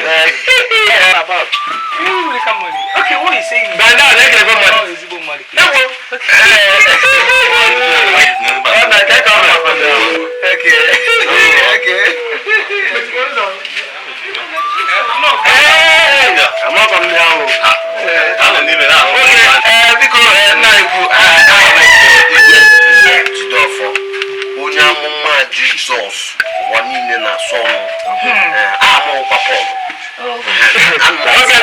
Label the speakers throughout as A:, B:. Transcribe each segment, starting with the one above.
A: About you will come money. Okay, what is saying?
B: But now they get money.
A: Oh, is it money?
B: No. I'm not coming down. I don't even know. Okay, because Jesus, one in a song. I'm all papa. Okay,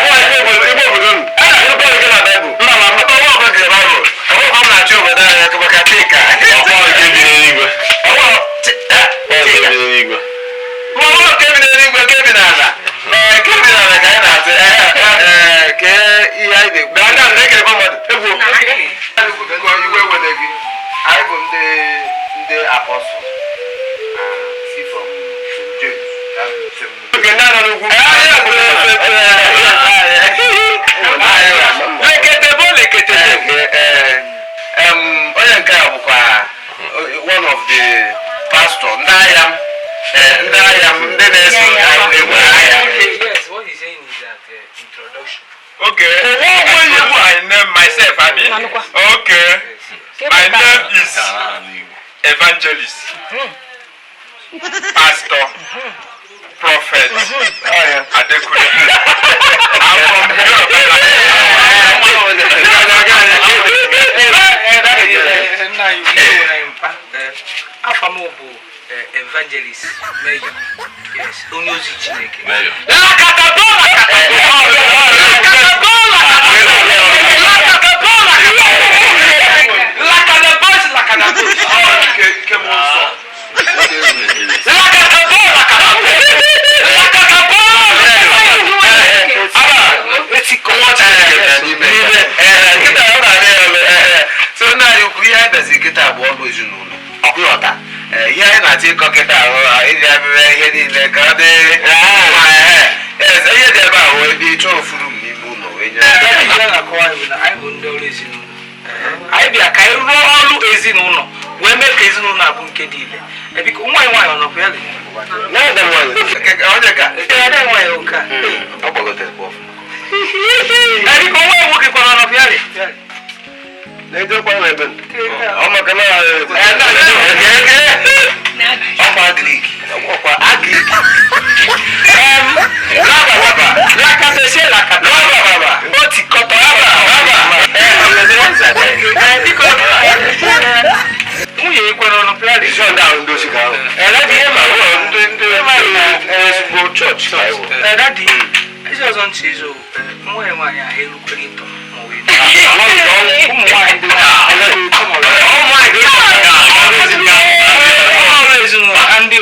B: one of the pastor, Ndayam,
A: Yes, what he's saying is that introduction.
B: Okay. I name myself, Abi. Okay. My name is Evangelist, Pastor, Prophet, Adekule. I'm
A: from Evangelist, Mayor. Yes, Unyozi Chineke.
B: Mayor.
A: I be a kind of all is in uno. When make is no Nabunkedile. And because one on a belly. No, the one. I go working for an of Yali.
B: They don't want to. Oh, my God.
A: And the